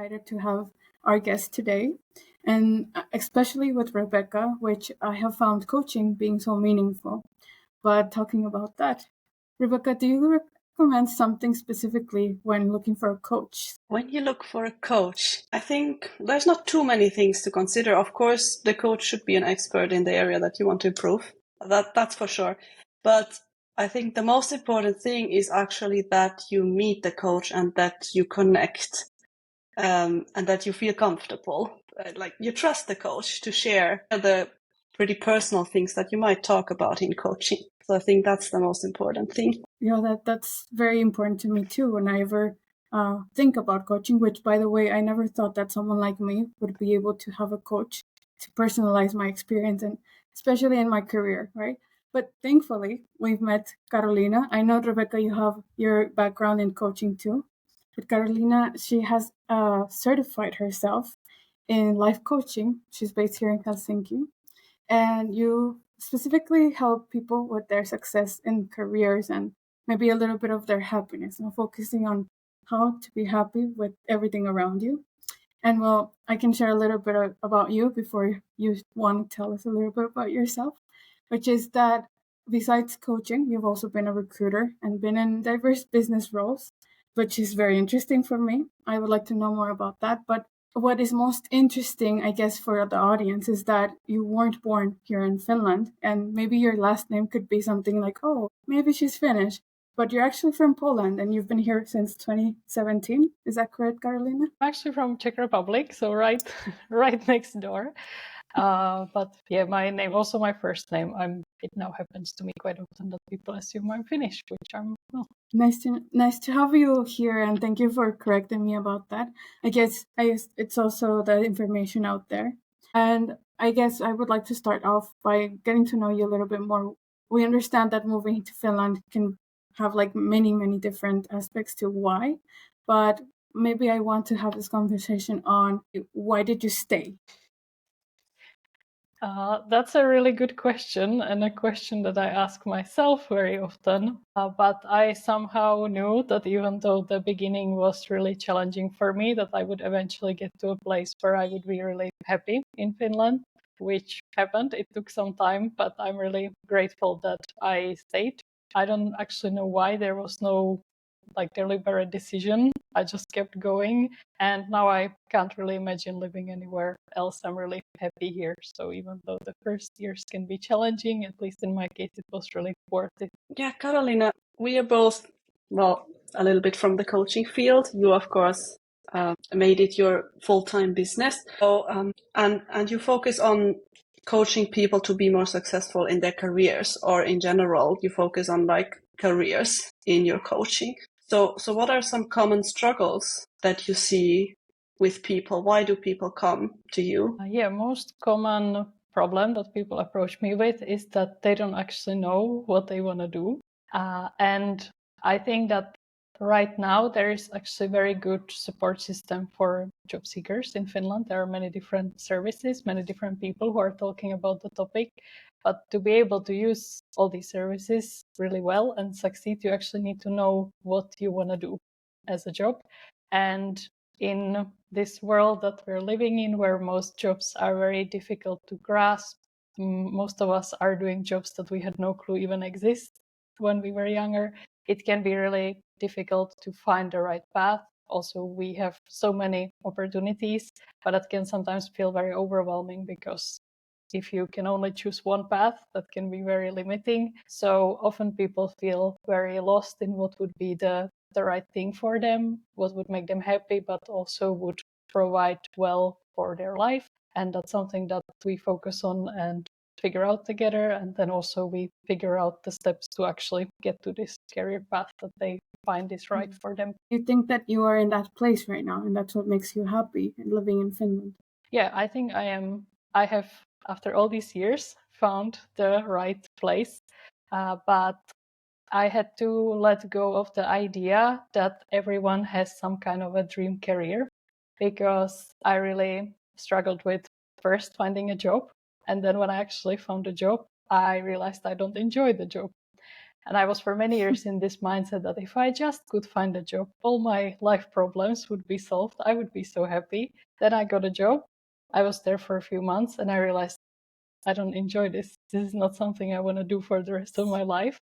excited to have our guest today, and especially with Rebekka, which I have found coaching being so meaningful. But talking about that, Rebekka, do you recommend something specifically when looking for a coach? When you look for a coach, I think there's not too many things to consider. Of course, the coach should be an expert in the area that you want to improve. That's for sure. But I think the most important thing is actually that you meet the coach and that you connect, and that you feel comfortable. Like you trust the coach to share the pretty personal things that you might talk about in coaching. So I think that's the most important thing. Yeah, that's very important to me too. When I ever think about coaching, which by the way, I never thought that someone like me would be able to have a coach to personalize my experience and especially in my career, right? But thankfully, we've met Karolina. I know, Rebekka, you have your background in coaching too. But Karolina, she has certified herself in life coaching. She's based here in Helsinki. And you specifically help people with their success in careers and maybe a little bit of their happiness, and focusing on how to be happy with everything around you. And well, I can share a little bit about you before you want to tell us a little bit about yourself, which is that besides coaching, you've also been a recruiter and been in diverse business roles, which is very interesting for me. I would like to know more about that. But what is most interesting, I guess, for the audience is that you weren't born here in Finland, and maybe your last name could be something like, oh, maybe she's Finnish, but you're actually from Poland and you've been here since 2017. Is that correct, Karolina? I'm actually from Czech Republic, so right next door. But yeah, my name, also my first name, it now happens to me quite often that people assume I'm Finnish, which I'm not. Nice to have you here, and thank you for correcting me about that. I guess it's also the information out there. And I guess I would like to start off by getting to know you a little bit more. We understand that moving to Finland can have like many different aspects to why, but maybe I want to have this conversation on why did you stay? That's a really good question, and a question that I ask myself very often. But I somehow knew that even though the beginning was really challenging for me, that I would eventually get to a place where I would be really happy in Finland, which happened. It took some time, but I'm really grateful that I stayed. I don't actually know why. There was no deliberate decision. I just kept going, and now I can't really imagine living anywhere else. I'm really happy here. So even though the first years can be challenging, at least in my case, it was really worth it. Yeah, Karolina, we are both, well, a little bit from the coaching field. You, of course, made it your full-time business. So, and you focus on coaching people to be more successful in their careers, or in general, you focus on careers in your coaching. So what are some common struggles that you see with people? Why do people come to you? Most common problem that people approach me with is that they don't actually know what they want to do. And I think that right now there is actually very good support system for job seekers in Finland. There are many different services, many different people who are talking about the topic. But to be able to use all these services really well and succeed, you actually need to know what you want to do as a job. And in this world that we're living in, where most jobs are very difficult to grasp, most of us are doing jobs that we had no clue even exist when we were younger. It can be really difficult to find the right path. Also, we have so many opportunities, but it can sometimes feel very overwhelming because if you can only choose one path, that can be very limiting. So often people feel very lost in what would be the right thing for them, what would make them happy, but also would provide well for their life. And that's something that we focus on and figure out together. And then also we figure out the steps to actually get to this career path that they find is right for them. You think that you are in that place right now, and that's what makes you happy living in Finland? Yeah, I think I am. I have, after all these years, found the right place. But I had to let go of the idea that everyone has some kind of a dream career, because I really struggled with first finding a job. And then when I actually found a job, I realized I don't enjoy the job. And I was for many years in this mindset that if I just could find a job, all my life problems would be solved. I would be so happy. Then I got a job. I was there for a few months and I realized I don't enjoy this. This is not something I want to do for the rest of my life.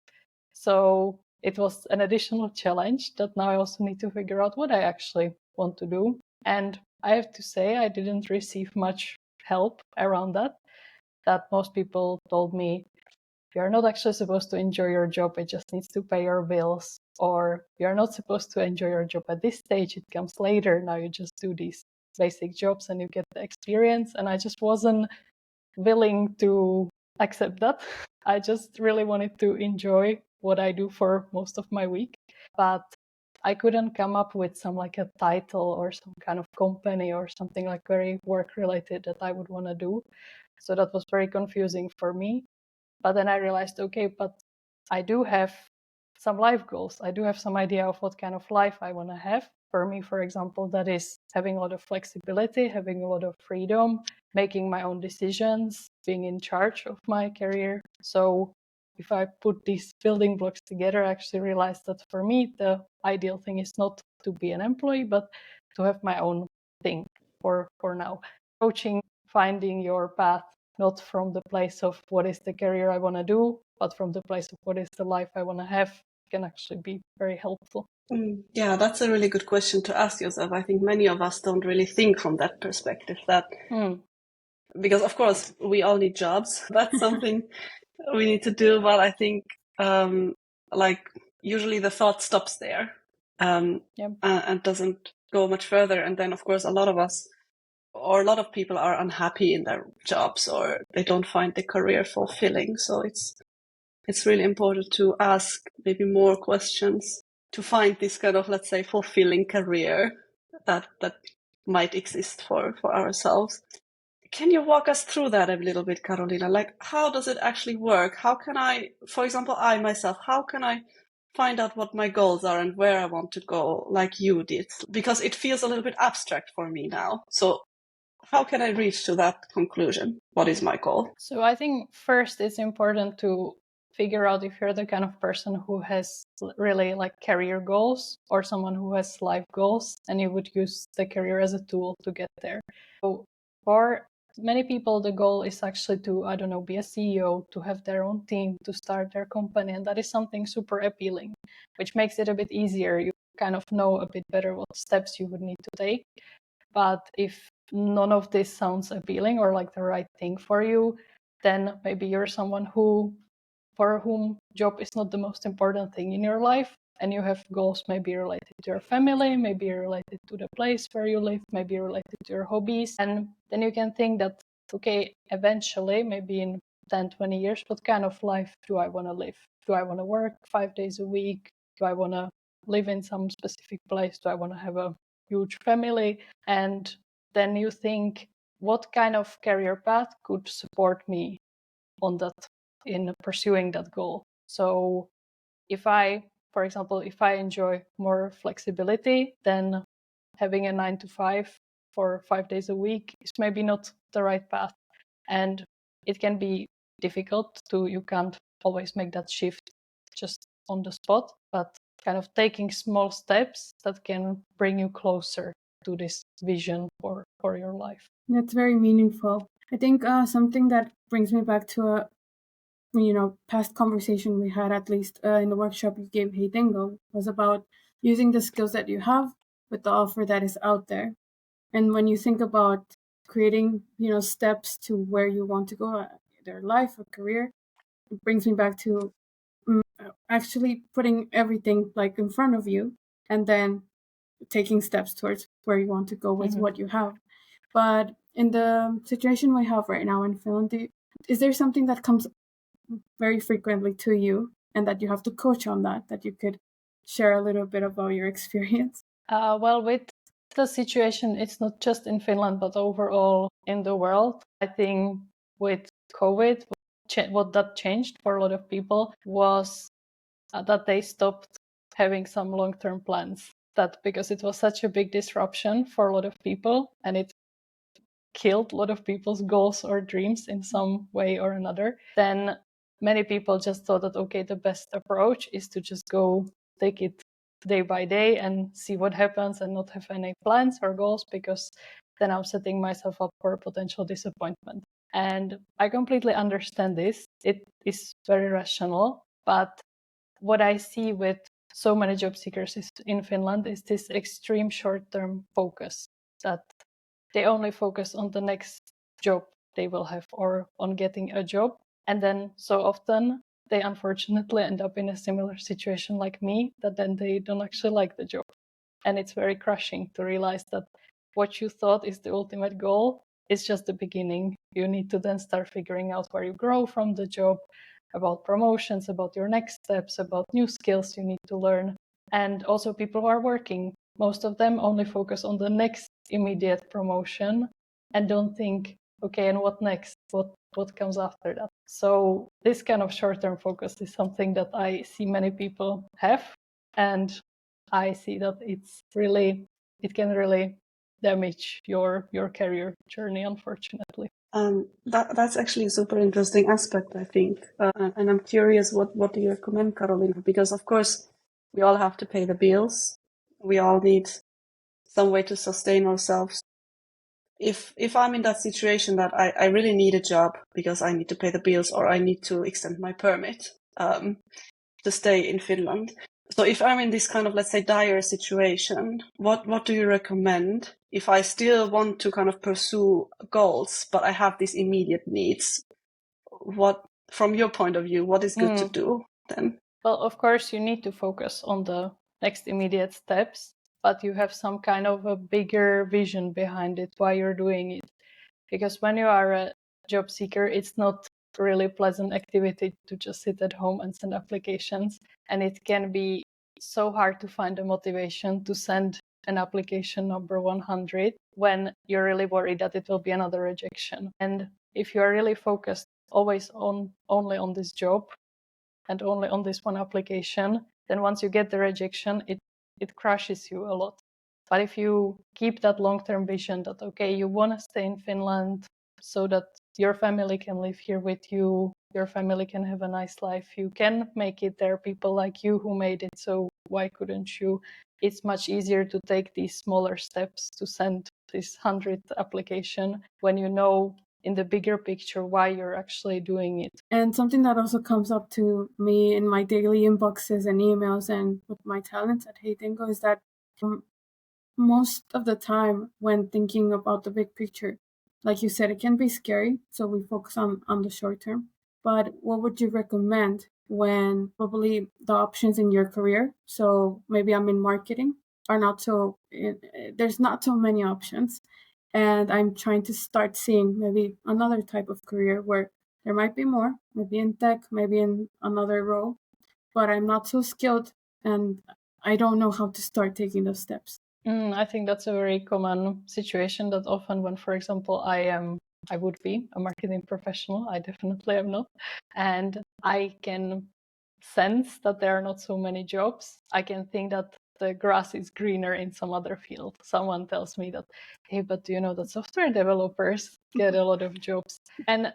So it was an additional challenge that now I also need to figure out what I actually want to do. And I have to say, I didn't receive much help around that. That most people told me, you're not actually supposed to enjoy your job, it just needs to pay your bills. Or you're not supposed to enjoy your job at this stage, it comes later. Now you just do these basic jobs and you get the experience. And I just wasn't willing to accept that. I just really wanted to enjoy what I do for most of my week. But I couldn't come up with some like a title or some kind of company or something like very work related that I would want to do. So that was very confusing for me. But then I realized, okay, but I do have some life goals. I do have some idea of what kind of life I want to have. For me, for example, that is having a lot of flexibility, having a lot of freedom, making my own decisions, being in charge of my career. So if I put these building blocks together, I actually realized that for me, the ideal thing is not to be an employee, but to have my own thing for now. Coaching, finding your path, not from the place of what is the career I want to do, but from the place of what is the life I want to have, can actually be very helpful. Yeah, that's a really good question to ask yourself. I think many of us don't really think from that perspective, that because of course we all need jobs. That's something we need to do, but I think like usually the thought stops there and doesn't go much further. And then of course a lot of us, or a lot of people, are unhappy in their jobs, or they don't find the career fulfilling. So it's really important to ask maybe more questions to find this kind of, let's say, fulfilling career that might exist for ourselves. Can you walk us through that a little bit, Karolina? Like, how does it actually work? How can I, for example, I myself, how can I find out what my goals are and where I want to go, like you did? Because it feels a little bit abstract for me now. So how can I reach to that conclusion? What is my goal? So I think first it's important to figure out if you're the kind of person who has really like career goals or someone who has life goals, and you would use the career as a tool to get there. So for many people, the goal is actually to, I don't know, be a CEO, to have their own team, to start their company. And that is something super appealing, which makes it a bit easier. You kind of know a bit better what steps you would need to take. But if none of this sounds appealing or like the right thing for you, then maybe you're someone for whom job is not the most important thing in your life, and you have goals maybe related to your family, maybe related to the place where you live, maybe related to your hobbies. And then you can think that, okay, eventually, maybe in 10, 20 years, what kind of life do I want to live? Do I want to work 5 days a week? Do I want to live in some specific place? Do I want to have a huge family? And then you think, what kind of career path could support me on that, in pursuing that goal? So if I, for example, if I enjoy more flexibility, then having a 9 to 5 for 5 days a week is maybe not the right path. And it can be difficult you can't always make that shift just on the spot, but kind of taking small steps that can bring you closer to this vision for your life. That's very meaningful. I think something that brings me back to a past conversation we had, at least in the workshop you gave, Hey Dingo, was about using the skills that you have with the offer that is out there. And when you think about creating, steps to where you want to go, either life or career, it brings me back to actually putting everything like in front of you and then taking steps towards where you want to go with what you have. But in the situation we have right now in Finland, is there something that comes very frequently to you and that you have to coach on that you could share a little bit about your experience? Well, with the situation, it's not just in Finland, but overall in the world. I think with COVID, what that changed for a lot of people was that they stopped having some long-term plans. That because it was such a big disruption for a lot of people, and it killed a lot of people's goals or dreams in some way or another, then many people just thought that, okay, the best approach is to just go take it day by day and see what happens and not have any plans or goals, because then I'm setting myself up for a potential disappointment. And I completely understand this. It is very rational. But what I see with so many job seekers in Finland is this extreme short-term focus, that they only focus on the next job they will have or on getting a job. And then so often they unfortunately end up in a similar situation like me, that then they don't actually like the job. And it's very crushing to realize that what you thought is the ultimate goal is just the beginning. You need to then start figuring out where you grow from the job, about promotions, about your next steps, about new skills you need to learn. And also people who are working, most of them only focus on the next immediate promotion and don't think, okay, and what next? What comes after that? So this kind of short-term focus is something that I see many people have, and I see that it can really damage your career journey, unfortunately. That's actually a super interesting aspect, I think. And I'm curious, what do you recommend, Karolina? Because of course, we all have to pay the bills. We all need some way to sustain ourselves. If I'm in that situation that I really need a job because I need to pay the bills or I need to extend my permit to stay in Finland. So if I'm in this kind of, let's say, dire situation, what do you recommend if I still want to kind of pursue goals, but I have these immediate needs? What, from your point of view, what is good to do then? Well, of course, you need to focus on the next immediate steps, but you have some kind of a bigger vision behind it, why you're doing it. Because when you are a job seeker, it's not really pleasant activity to just sit at home and send applications. And it can be so hard to find the motivation to send an application number 100 when you're really worried that it will be another rejection. And if you are really focused always only on this job and only on this one application, then once you get the rejection, it crushes you a lot. But if you keep that long-term vision that, okay, you want to stay in Finland so that your family can live here with you, your family can have a nice life, you can make it. There are people like you who made it, so why couldn't you? It's much easier to take these smaller steps to send this 100th application when you know in the bigger picture why you're actually doing it. And something that also comes up to me in my daily inboxes and emails and with my talents at Hey Dingo is that most of the time when thinking about the big picture, like you said, it can be scary. So we focus on the short term. But what would you recommend when probably the options in your career, so maybe I'm in marketing, are not so, there's not so many options. And I'm trying to start seeing maybe another type of career where there might be more, maybe in tech, maybe in another role, but I'm not so skilled and I don't know how to start taking those steps. I think that's a very common situation that often when, for example, I would be a marketing professional, I definitely am not, and I can sense that there are not so many jobs. I can think that the grass is greener in some other field. Someone tells me that, hey, but do you know that software developers get a lot of jobs? And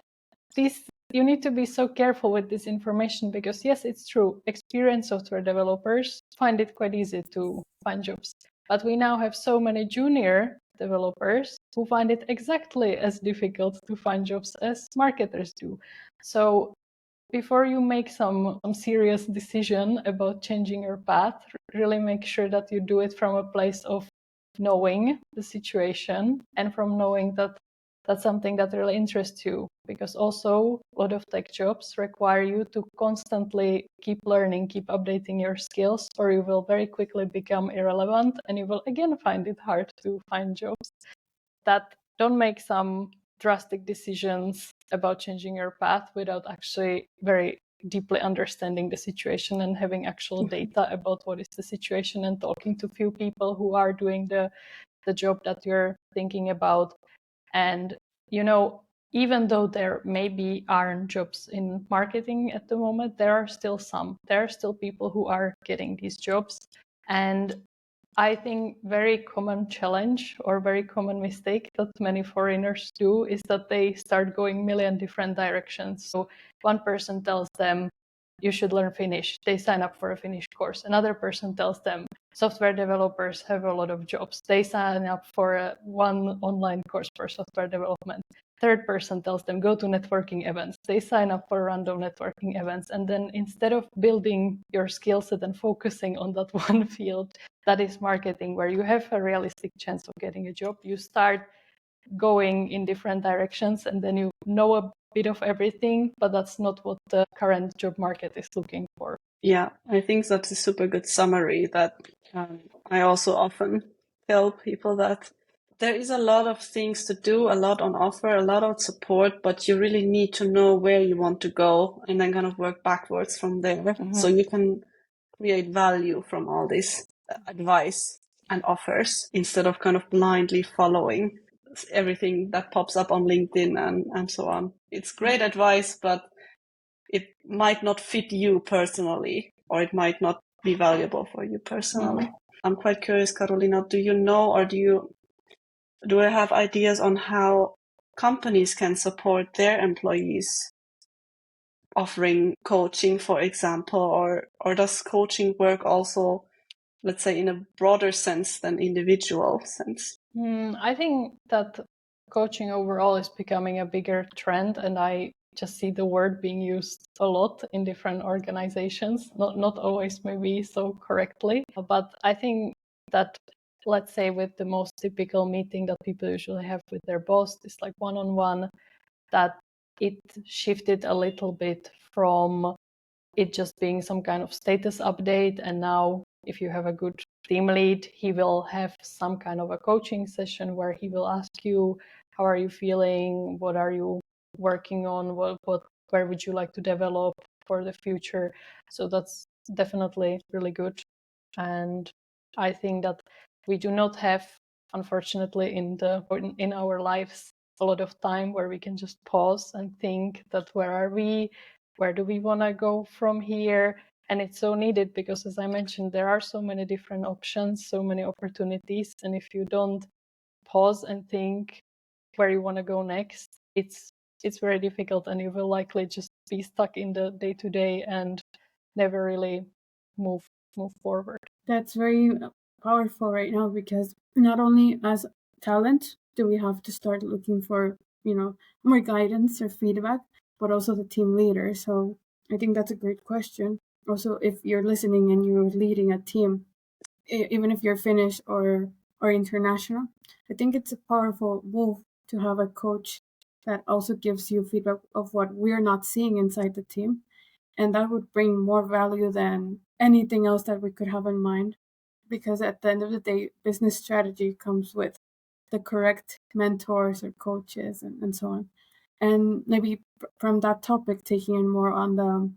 you need to be so careful with this information because yes, it's true. Experienced software developers find it quite easy to find jobs. But we now have so many junior developers who find it exactly as difficult to find jobs as marketers do. So before you make some serious decision about changing your path, really make sure that you do it from a place of knowing the situation and from knowing that that's something that really interests you, because also a lot of tech jobs require you to constantly keep learning, keep updating your skills, or you will very quickly become irrelevant and you will again find it hard to find jobs. That don't make some drastic decisions about changing your path without actually very deeply understanding the situation and having actual data about what is the situation and talking to few people who are doing the job that you're thinking about. And, even though there maybe aren't jobs in marketing at the moment, there are still some. There are still people who are getting these jobs. And I think very common challenge or very common mistake that many foreigners do is that they start going million different directions. So one person tells them you should learn Finnish. They sign up for a Finnish course. Another person tells them software developers have a lot of jobs. They sign up for one online course for software development. Third person tells them go to networking events. They sign up for random networking events. And then instead of building your skill set and focusing on that one field, that is marketing, where you have a realistic chance of getting a job, you start going in different directions and then you know a bit of everything, but that's not what the current job market is looking for. Yeah, I think that's a super good summary that I also often tell people that there is a lot of things to do, a lot on offer, a lot of support, but you really need to know where you want to go and then kind of work backwards from there. So you can create value from all this advice and offers instead of kind of blindly following everything that pops up on LinkedIn and so on. It's great advice, but it might not fit you personally, or it might not be valuable for you personally. I'm quite curious, Karolina, do you know, or do you have ideas on how companies can support their employees offering coaching, for example, or does coaching work also, let's say, in a broader sense than individual sense? I think that coaching overall is becoming a bigger trend, and I just see the word being used a lot in different organizations, not always maybe so correctly, but I think that, let's say, with the most typical meeting that people usually have with their boss, is like one-on-one, that it shifted a little bit from it just being some kind of status update, and now if you have a good team lead, he will have some kind of a coaching session where he will ask you, how are you feeling, what are you working on, where would you like to develop for the future. So that's definitely really good, and I think that we do not have, unfortunately, in our lives a lot of time where we can just pause and think that where are we, where do we want to go from here. And it's so needed because, as I mentioned, there are so many different options, so many opportunities, and if you don't pause and think where you want to go next, it's very difficult, and you will likely just be stuck in the day-to-day and never really move forward. That's very powerful right now, because not only as talent do we have to start looking for, more guidance or feedback, but also the team leader. So I think that's a great question. Also, if you're listening and you're leading a team, even if you're Finnish or international, I think it's a powerful move to have a coach that also gives you feedback of what we're not seeing inside the team. And that would bring more value than anything else that we could have in mind. Because at the end of the day, business strategy comes with the correct mentors or coaches and so on. And maybe from that topic, taking in more on the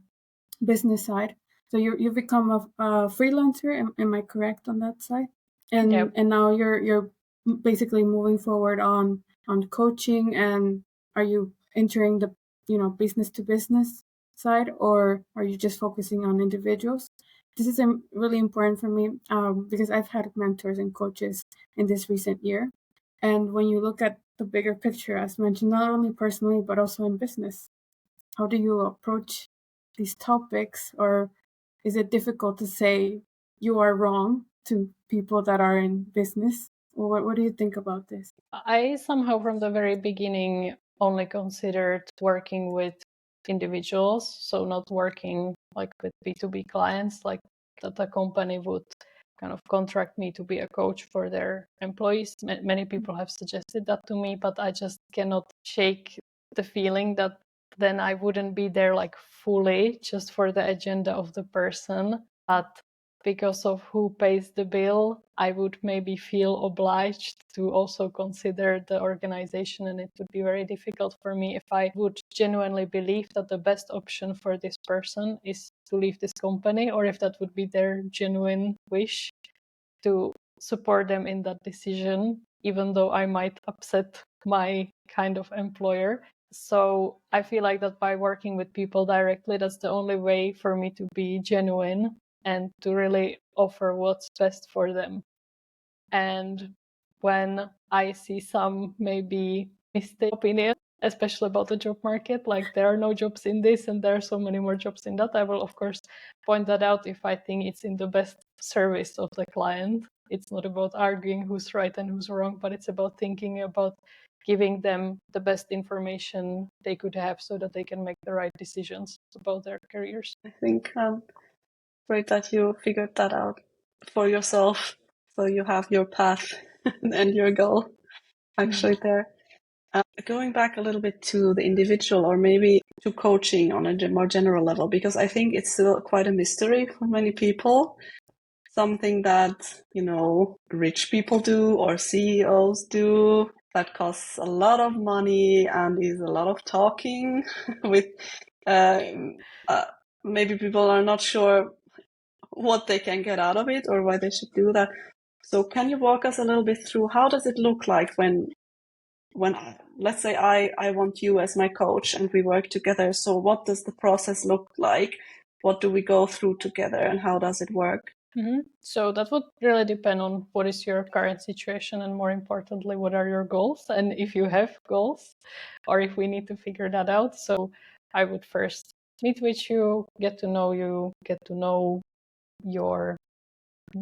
business side. So you've become a freelancer. Am I correct on that side? And Yep. and now you're basically moving forward on coaching. And are you entering the business to business side, or are you just focusing on individuals? This is really important for me, because I've had mentors and coaches in this recent year. And when you look at the bigger picture, as mentioned, not only personally but also in business, how do you approach these topics? Or is it difficult to say you are wrong to people that are in business? Or what do you think about this? I somehow from the very beginning only considered working with individuals, so not working like with B2B clients, like that a company would kind of contract me to be a coach for their employees. Many people have suggested that to me, but I just cannot shake the feeling that then I wouldn't be there like fully just for the agenda of the person, but because of who pays the bill, I would maybe feel obliged to also consider the organization, and it would be very difficult for me if I would genuinely believe that the best option for this person is to leave this company, or if that would be their genuine wish to support them in that decision, even though I might upset my kind of employer. So I feel like that by working with people directly, that's the only way for me to be genuine and to really offer what's best for them. And when I see some maybe mistaken opinion, especially about the job market, like there are no jobs in this and there are so many more jobs in that, I will of course point that out if I think it's in the best service of the client. It's not about arguing who's right and who's wrong, but it's about thinking about giving them the best information they could have so that they can make the right decisions about their careers. I think great that you figured that out for yourself. So you have your path and your goal actually there. Going back a little bit to the individual or maybe to coaching on a more general level, because I think it's still quite a mystery for many people. Something that, rich people do or CEOs do that costs a lot of money and is a lot of talking with maybe people are not sure what they can get out of it or why they should do that. So can you walk us a little bit through how does it look like when let's say I want you as my coach and we work together. So what does the process look like? What do we go through together and how does it work? Mm-hmm. So that would really depend on what is your current situation and more importantly, what are your goals and if you have goals or if we need to figure that out. So I would first meet with you, get to know your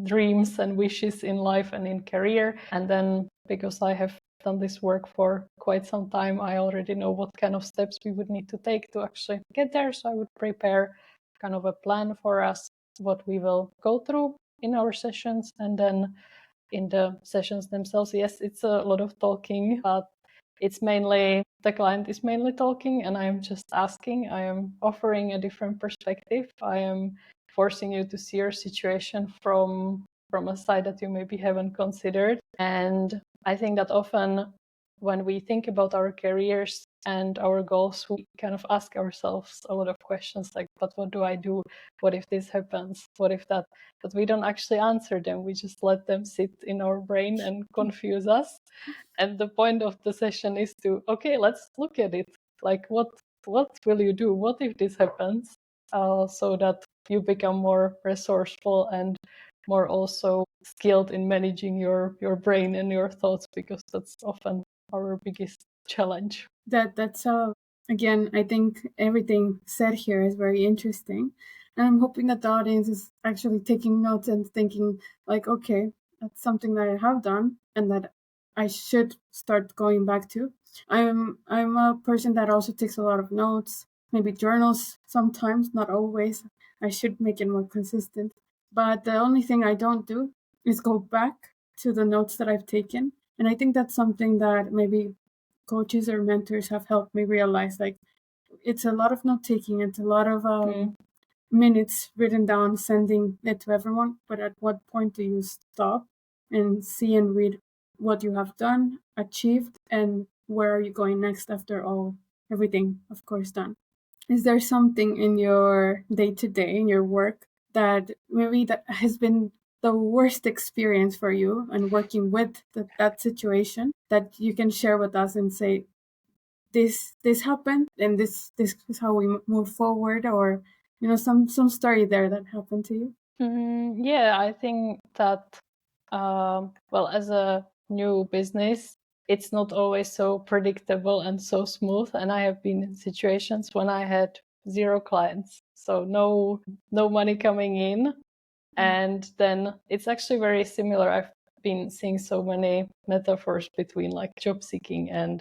dreams and wishes in life and in career. And then because I have done this work for quite some time, I already know what kind of steps we would need to take to actually get there. So I would prepare kind of a plan for us, what we will go through in our sessions. And then in the sessions themselves, yes, it's a lot of talking, but it's mainly the client is mainly talking and I am just asking. I am offering a different perspective. I am forcing you to see your situation from a side that you maybe haven't considered. And I think that often when we think about our careers and our goals, we kind of ask ourselves a lot of questions like, but what do I do? What if this happens? What if that? But we don't actually answer them. We just let them sit in our brain and confuse us. And the point of the session is to, okay, let's look at it. Like, what will you do? What if this happens? So that you become more resourceful and more also skilled in managing your brain and your thoughts, because that's often our biggest challenge. That's again, I think everything said here is very interesting. And I'm hoping that the audience is actually taking notes and thinking like, okay, that's something that I have done and that I should start going back to. I'm a person that also takes a lot of notes, maybe journals sometimes, not always. I should make it more consistent. But the only thing I don't do is go back to the notes that I've taken. And I think that's something that maybe coaches or mentors have helped me realize, like, it's a lot of note taking, it's a lot of minutes written down, sending it to everyone, but at what point do you stop and see and read what you have done, achieved, and where are you going next after everything, of course, done? Is there something in your day-to-day, in your work, that maybe that has been the worst experience for you and working with that situation that you can share with us and say, this happened and this is how we move forward, or some story there that happened to you? Yeah, I think that well, as a new business, it's not always so predictable and so smooth, and I have been in situations when I had 0 clients, so no money coming in. And then it's actually very similar. I've been seeing so many metaphors between like job seeking and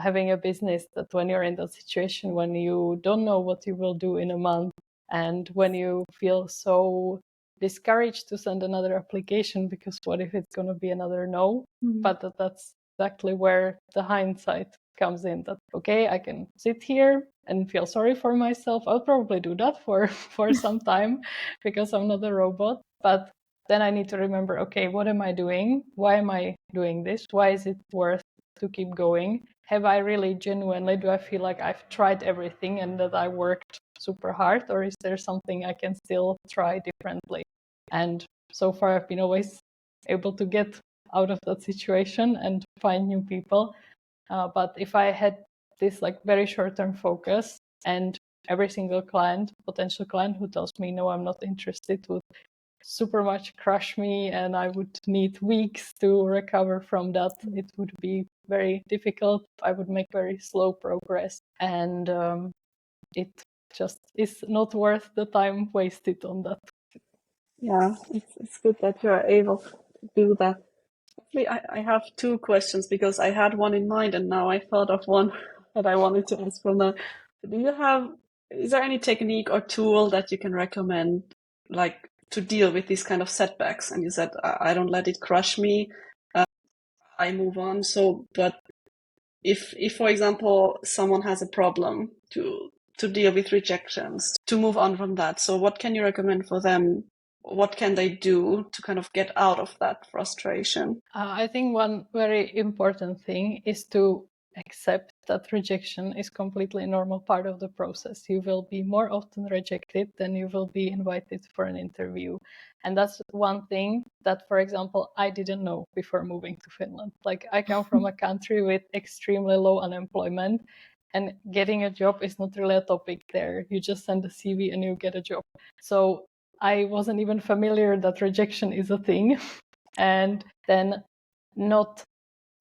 having a business, that when you're in that situation, when you don't know what you will do in a month, and when you feel so discouraged to send another application because what if it's going to be another no? But that's exactly where the hindsight comes in, that okay, I can sit here and feel sorry for myself. I'll probably do that for some time because I'm not a robot, but then I need to remember, okay, what am I doing? Why am I doing this? Why is it worth to keep going? Have I really genuinely, do I feel like I've tried everything and that I worked super hard, or is there something I can still try differently? And so far I've been always able to get out of that situation and find new people. But if I had this like very short-term focus, and every single potential client who tells me no, I'm not interested, would super much crush me and I would need weeks to recover from that. It would be very difficult. I would make very slow progress, and it just is not worth the time wasted on that. Yeah, it's good that you're able to do that. Actually, I have two questions because I had one in mind and now I thought of one that I wanted to ask from the. Is there any technique or tool that you can recommend, like to deal with these kind of setbacks? And you said, I don't let it crush me. I move on. So, but if for example, someone has a problem to deal with rejections, to move on from that, so what can you recommend for them? What can they do to kind of get out of that frustration? I think one very important thing is to accept that rejection is completely normal part of the process. You will be more often rejected than you will be invited for an interview. And that's one thing that, for example, I didn't know before moving to Finland. Like, I come from a country with extremely low unemployment, and getting a job is not really a topic there. You just send a CV and you get a job. So I wasn't even familiar that rejection is a thing. And then not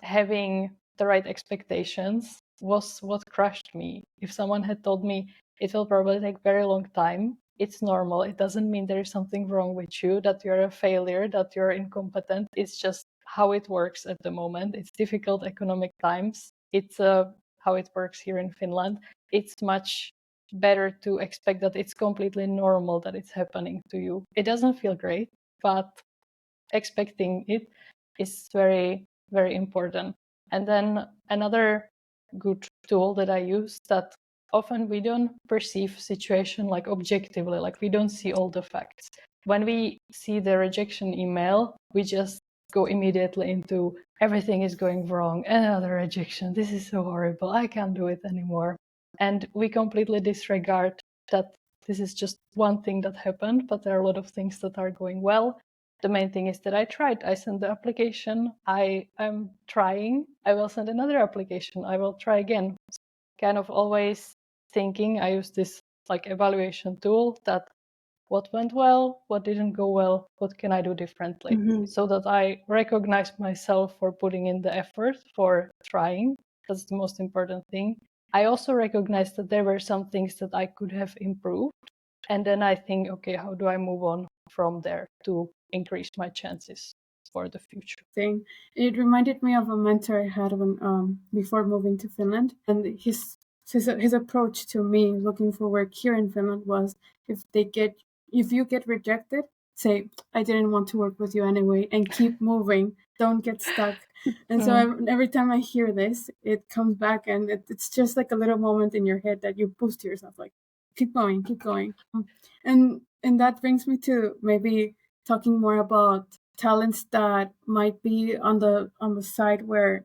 having the right expectations was what crushed me. If someone had told me it will probably take very long time, it's normal. It doesn't mean there is something wrong with you, that you're a failure, that you're incompetent. It's just how it works at the moment. It's difficult economic times. It's how it works here in Finland. It's much better to expect that it's completely normal that it's happening to you. It doesn't feel great, but expecting it is very, very important. And then another good tool that I use, that often we don't perceive situation like objectively, like we don't see all the facts. When we see the rejection email, we just go immediately into everything is going wrong, another rejection, this is so horrible, I can't do it anymore. And we completely disregard that this is just one thing that happened, but there are a lot of things that are going well. The main thing is that I tried. I sent the application. I'm trying. I will send another application. I will try again. Kind of always thinking. I use this like evaluation tool, that what went well, what didn't go well, what can I do differently, so that I recognize myself for putting in the effort, for trying. That's the most important thing. I also recognize that there were some things that I could have improved. And then I think, okay, how do I move on from there to increase my chances for the future? Thing. It reminded me of a mentor I had when before moving to Finland, and his approach to me looking for work here in Finland was, if you get rejected, say, I didn't want to work with you anyway, and keep moving. Don't get stuck. And so every time I hear this, it comes back, and it's just like a little moment in your head that you boost yourself, like, keep going, keep going. And that brings me to maybe talking more about talents that might be on the side where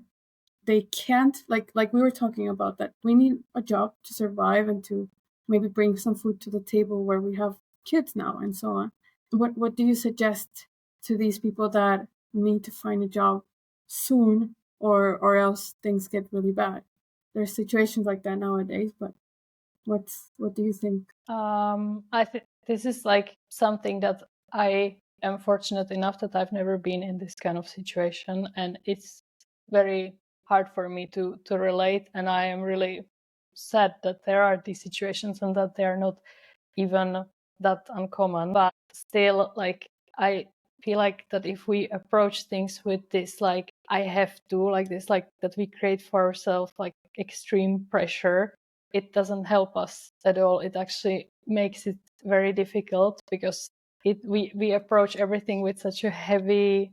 they can't, like we were talking about, that we need a job to survive and to maybe bring some food to the table where we have kids now and so on. What do you suggest to these people that need to find a job soon, or else things get really bad? There's situations like that nowadays, but what do you think? I think this is like something that I am fortunate enough that I've never been in this kind of situation, and it's very hard for me to relate. And I am really sad that there are these situations and that they are not even that uncommon. But still, like, I feel like that if we approach things with this, like, I have to, like this, like that we create for ourselves like extreme pressure, it doesn't help us at all. It actually makes it very difficult, because we approach everything with such a heavy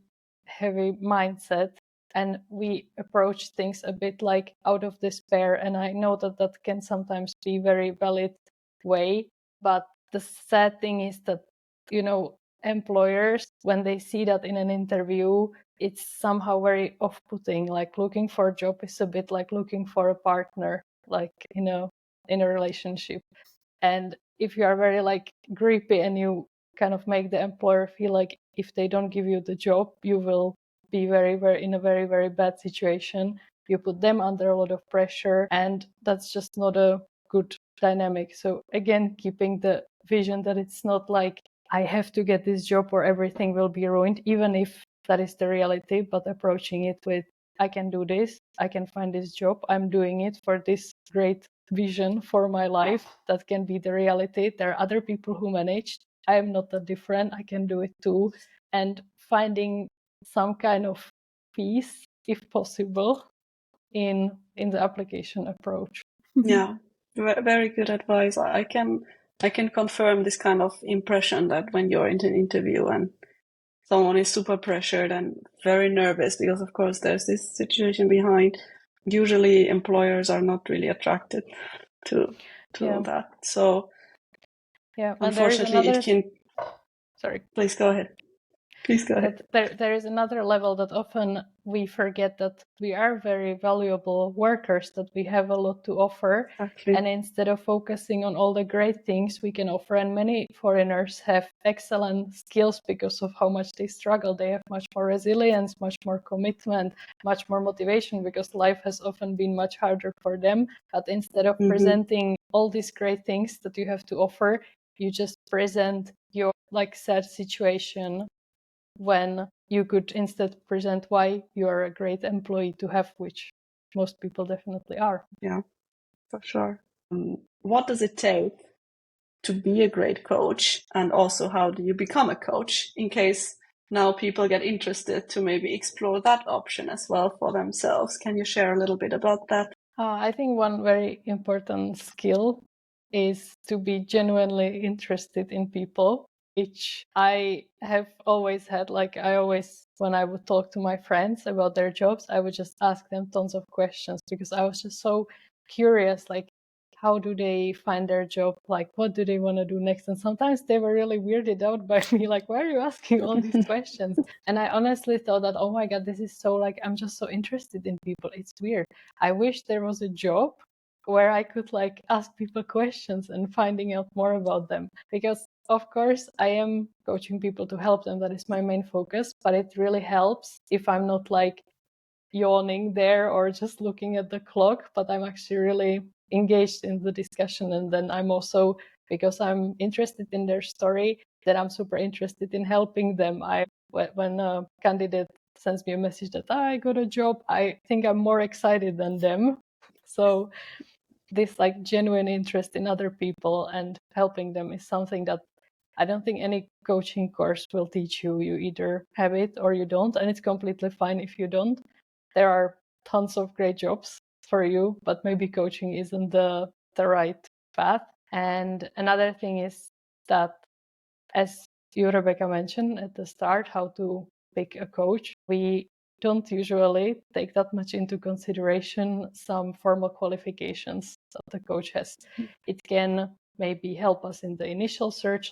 mindset, and we approach things a bit like out of despair. And I know that that can sometimes be very valid way, but the sad thing is that, you know, employers, when they see that in an interview, it's somehow very off-putting. Like, looking for a job is a bit like looking for a partner, like in a relationship. And if you are very like creepy and you kind of make the employer feel like if they don't give you the job, you will be very, very in a very, very bad situation. You put them under a lot of pressure, and that's just not a good dynamic. So again, keeping the vision that it's not like I have to get this job or everything will be ruined, even if that is the reality, but approaching it with, I can do this, I can find this job, I'm doing it for this great vision for my life that can be the reality. There are other people who managed. I am not that different, I can do it too. And finding some kind of peace, if possible, in the application approach. Yeah, very good advice. I can confirm this kind of impression that when you're in an interview and someone is super pressured and very nervous, because of course there's this situation behind. Usually employers are not really attracted to Yeah. that. So Yeah, and there is unfortunately another. it can. Sorry. Please go ahead. Please go ahead. There is another level that often we forget, that we are very valuable workers, that we have a lot to offer. Exactly. And instead of focusing on all the great things we can offer, and many foreigners have excellent skills because of how much they struggle. They have much more resilience, much more commitment, much more motivation, because life has often been much harder for them. But instead of presenting all these great things that you have to offer, you just present your sad situation, when you could instead present why you're a great employee to have, which most people definitely are. Yeah, for sure. What does it take to be a great coach, and also how do you become a coach, in case now people get interested to maybe explore that option as well for themselves? Can you share a little bit about that? I think one very important skill is to be genuinely interested in people, which I have always had. I always, when I would talk to my friends about their jobs, I would just ask them tons of questions, because I was just so curious, how do they find their job? What do they want to do next? And sometimes they were really weirded out by me, why are you asking all these questions? And I honestly thought that, oh my God, this is so I'm just so interested in people. It's weird. I wish there was a job where I could ask people questions and finding out more about them. Because of course I am coaching people to help them. That is my main focus. But it really helps if I'm not yawning there or just looking at the clock, but I'm actually really engaged in the discussion. And then I'm also, because I'm interested in their story, that I'm super interested in helping them. When a candidate sends me a message that I got a job, I think I'm more excited than them. So this genuine interest in other people and helping them is something that I don't think any coaching course will teach you. You either have it or you don't, and it's completely fine if you don't. There are tons of great jobs for you, but maybe coaching isn't the right path. And another thing is that, as you, Rebekka, mentioned at the start, how to pick a coach, we don't usually take that much into consideration some formal qualifications that the coach has. It can maybe help us in the initial search,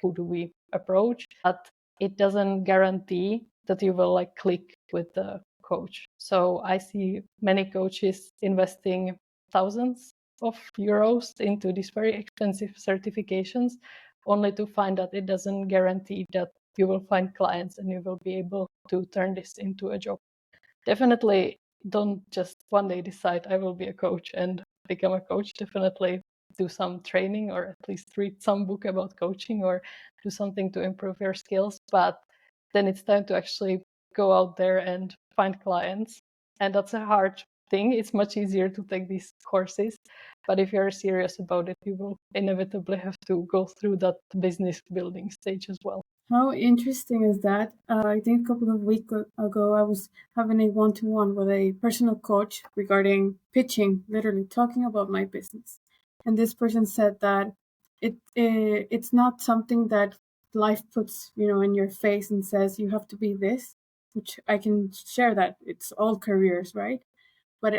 who do we approach, but it doesn't guarantee that you will click with the coach. So I see many coaches investing thousands of euros into these very expensive certifications, only to find that it doesn't guarantee that you will find clients and you will be able to turn this into a job. Definitely don't just one day decide I will be a coach and become a coach. Definitely do some training, or at least read some book about coaching, or do something to improve your skills. But then it's time to actually go out there and find clients. And that's a hard thing. It's much easier to take these courses. But if you're serious about it, you will inevitably have to go through that business building stage as well. How interesting is that? I think a couple of weeks ago, I was having a one-to-one with a personal coach regarding pitching, literally talking about my business. And this person said that it's not something that life puts, in your face and says you have to be this, which I can share that it's all careers, right? But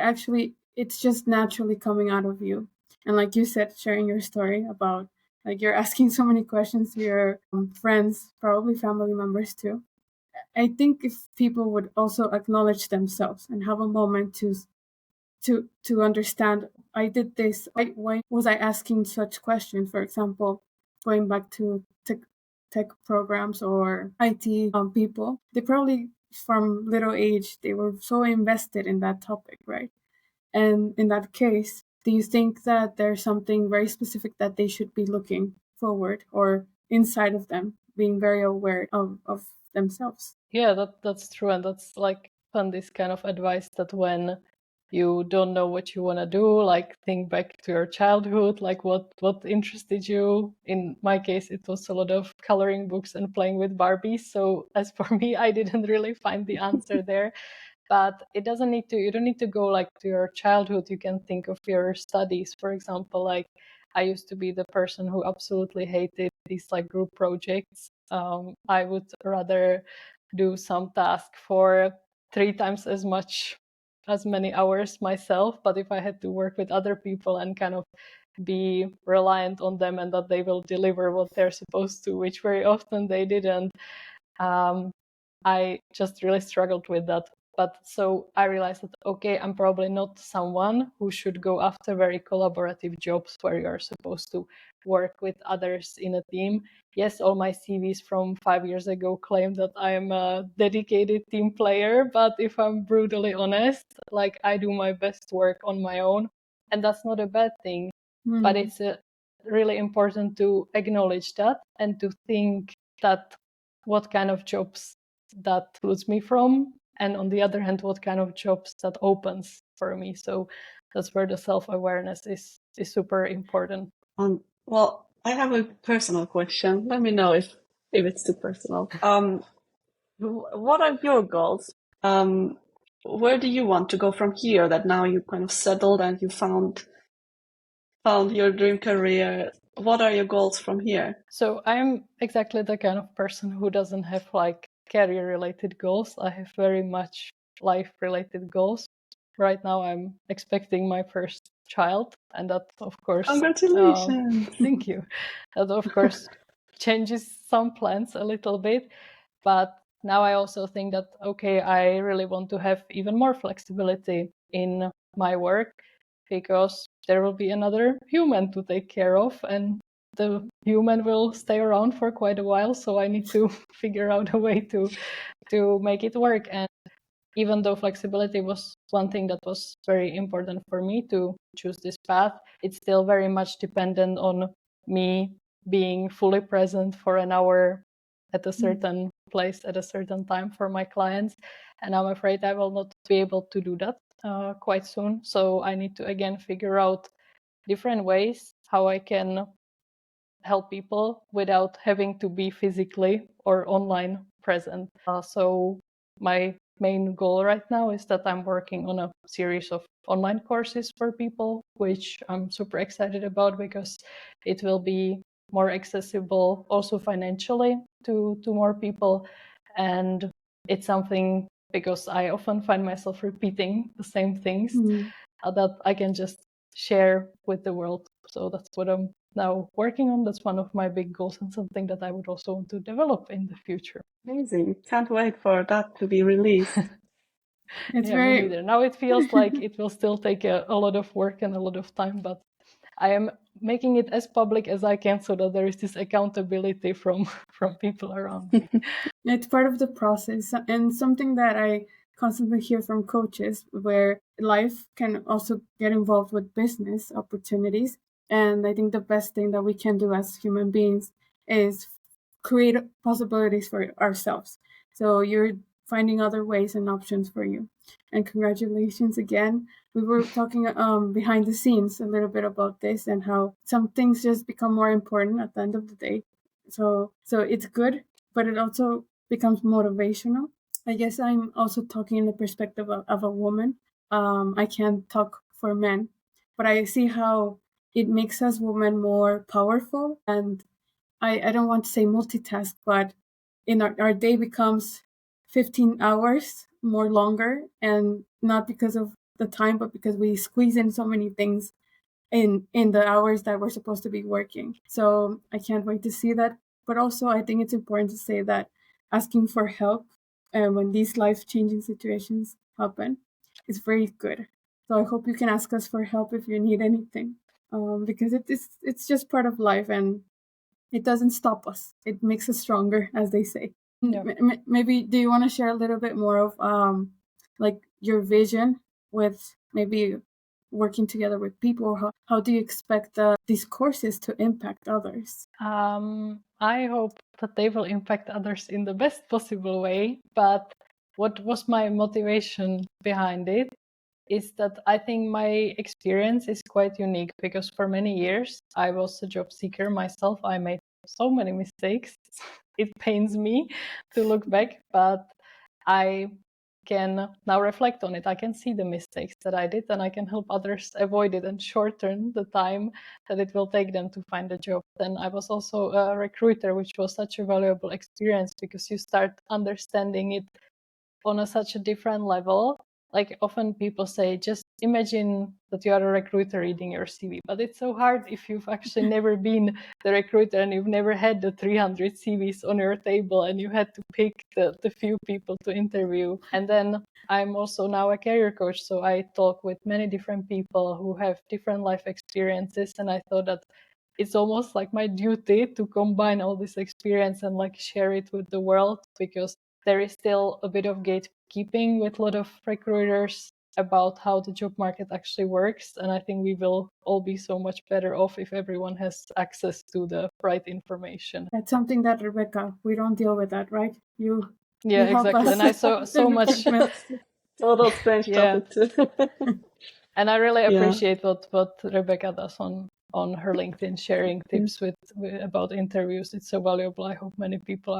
it's just naturally coming out of you. And like you said, sharing your story about you're asking so many questions to your friends, probably family members too. I think if people would also acknowledge themselves and have a moment to understand, I did this. Why was I asking such questions? For example, going back to tech programs or IT people, they probably from little age they were so invested in that topic, right? And in that case, do you think that there's something very specific that they should be looking forward or inside of them being very aware of themselves. Yeah, that's true. And that's like fun, this kind of advice that when you don't know what you want to do, like think back to your childhood, like what interested you. In my case, it was a lot of coloring books and playing with Barbies. So as for me, I didn't really find the answer there. But you don't need to go like to your childhood. You can think of your studies, for example. Like I used to be the person who absolutely hated these like group projects. I would rather do some task for 3 times as many hours myself. But if I had to work with other people and kind of be reliant on them and that they will deliver what they're supposed to, which very often they didn't, I just really struggled with that. But so I realized that, okay, I'm probably not someone who should go after very collaborative jobs where you're supposed to work with others in a team. Yes, all my CVs from 5 years ago claim that I am a dedicated team player, but if I'm brutally honest, like I do my best work on my own, and that's not a bad thing. But it's really important to acknowledge that and to think that what kind of jobs that excludes me from, and on the other hand, what kind of jobs that opens for me. So that's where the self-awareness is super important. Well, I have a personal question. Let me know if it's too personal. What are your goals? Where do you want to go from here? That now you kind of settled and you found your dream career. What are your goals from here? So I'm exactly the kind of person who doesn't have like career-related goals. I have very much life-related goals. Right now, I'm expecting my first child, and that, of course, Congratulations! Thank you. That, of course, changes some plans a little bit. But now I also think that, okay, I really want to have even more flexibility in my work because there will be another human to take care of, and the human will stay around for quite a while. So I need to figure out a way to make it work. And even though flexibility was one thing that was very important for me to choose this path, it's still very much dependent on me being fully present for an hour at a certain place at a certain time for my clients. And I'm afraid I will not be able to do that quite soon. So I need to again figure out different ways how I can help people without having to be physically or online present. So my main goal right now is that I'm working on a series of online courses for people, which I'm super excited about because it will be more accessible also financially to more people. And it's something, because I often find myself repeating the same things, that I can just share with the world. So that's what I'm now working on. That's one of my big goals and something that I would also want to develop in the future. Amazing. Can't wait for that to be released. It's Yeah, me neither. Now it feels like it will still take a lot of work and a lot of time, but I am making it as public as I can so that there is this accountability from people around me. It's part of the process, and something that I constantly hear from coaches, where life can also get involved with business opportunities. And I think the best thing that we can do as human beings is create possibilities for ourselves. So you're finding other ways and options for you. And congratulations again. We were talking behind the scenes a little bit about this and how some things just become more important at the end of the day. So it's good, but it also becomes motivational. I guess I'm also talking in the perspective of a woman. I can't talk for men, but I see how it makes us women more powerful. And I don't want to say multitask, but in our day becomes 15 hours more longer, and not because of the time, but because we squeeze in so many things in the hours that we're supposed to be working. So I can't wait to see that. But also, I think it's important to say that asking for help when these life-changing situations happen is very good. So I hope you can ask us for help if you need anything, because it's just part of life, and it doesn't stop us. It makes us stronger, as they say. Yeah. Maybe do you want to share a little bit more of like your vision with maybe working together with people? How do you expect these courses to impact others? I hope that they will impact others in the best possible way. But what was my motivation behind it is that I think my experience is quite unique, because for many years I was a job seeker myself. I made so many mistakes. It pains me to look back, but I can now reflect on it. I can see the mistakes that I did, and I can help others avoid it and shorten the time that it will take them to find a job. Then I was also a recruiter, which was such a valuable experience, because you start understanding it on such a different level. Like often people say, just imagine that you are a recruiter reading your CV. But it's so hard if you've actually never been the recruiter and you've never had the 300 CVs on your table and you had to pick the few people to interview. And then I'm also now a career coach. So I talk with many different people who have different life experiences. And I thought that it's almost like my duty to combine all this experience and like share it with the world, because there is still a bit of gatekeeping with a lot of recruiters about how the job market actually works. And I think we will all be so much better off if everyone has access to the right information. That's something that, Rebekka, we don't deal with that, right? You help exactly. us. And I saw so much. Total strange topic too. And I really appreciate what Rebekka does on her LinkedIn, sharing tips with about interviews. It's so valuable. I hope many people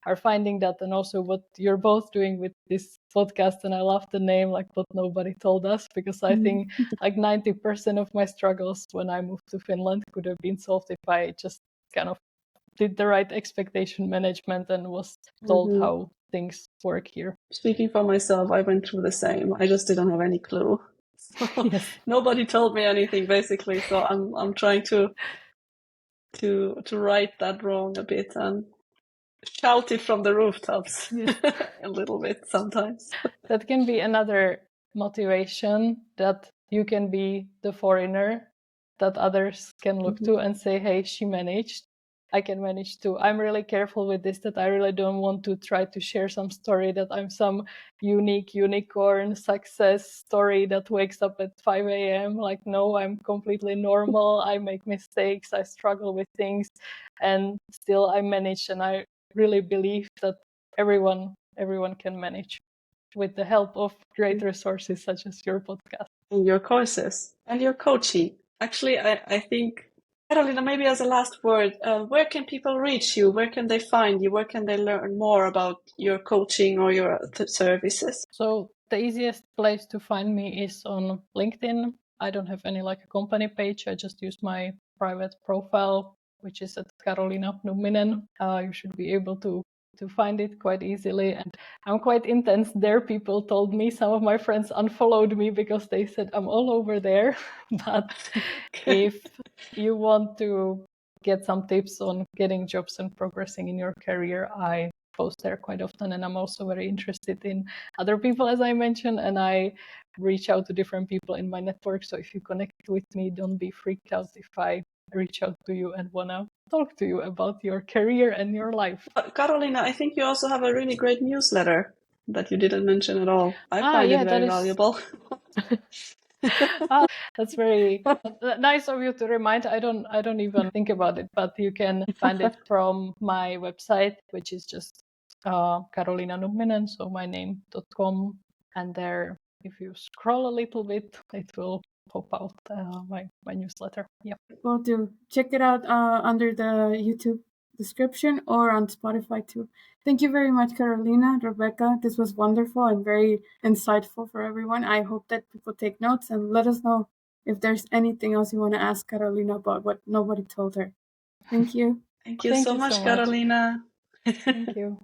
are finding that, and also what you're both doing with this podcast. And I love the name, like What Nobody Told Us, because I think like 90% of my struggles when I moved to Finland could have been solved if I just kind of did the right expectation management and was told how things work here. Speaking for myself, I went through the same. I just didn't have any clue. So nobody told me anything basically. So I'm trying to right that wrong a bit and shout it from the rooftops a little bit sometimes. That can be another motivation, that you can be the foreigner that others can look to and say, hey, she managed. I can manage too. I'm really careful with this, that I really don't want to try to share some story that I'm some unique unicorn success story that wakes up at 5 a.m. Like, no, I'm completely normal. I make mistakes. I struggle with things, and still I manage. And I really believe that everyone can manage with the help of great resources such as your podcast. And your courses and your coaching. Actually, I think, Karolina, maybe as a last word, where can people reach you? Where can they find you? Where can they learn more about your coaching or your services? So the easiest place to find me is on LinkedIn. I don't have any like a company page. I just use my private profile, which is at Karolina Numminen. You should be able to find it quite easily. And I'm quite intense there. People told me, some of my friends unfollowed me because they said I'm all over there. But if you want to get some tips on getting jobs and progressing in your career, I post there quite often. And I'm also very interested in other people, as I mentioned, and I reach out to different people in my network. So if you connect with me, don't be freaked out if I reach out to you and want to talk to you about your career and your life. Karolina, I think you also have a really great newsletter that you didn't mention at all. I find it very valuable. That's very nice of you to remind. I don't even think about it, but you can find it from my website, which is just Karolina Numminen, so my name.com. And there, if you scroll a little bit, it will pop out my newsletter. Yeah. Well, do check it out under the YouTube description or on Spotify too. Thank you very much, Karolina, Rebekka. This was wonderful and very insightful for everyone. I hope that people take notes and let us know if there's anything else you want to ask Karolina about what nobody told her. Thank you. Thank you so much, Karolina. Thank you.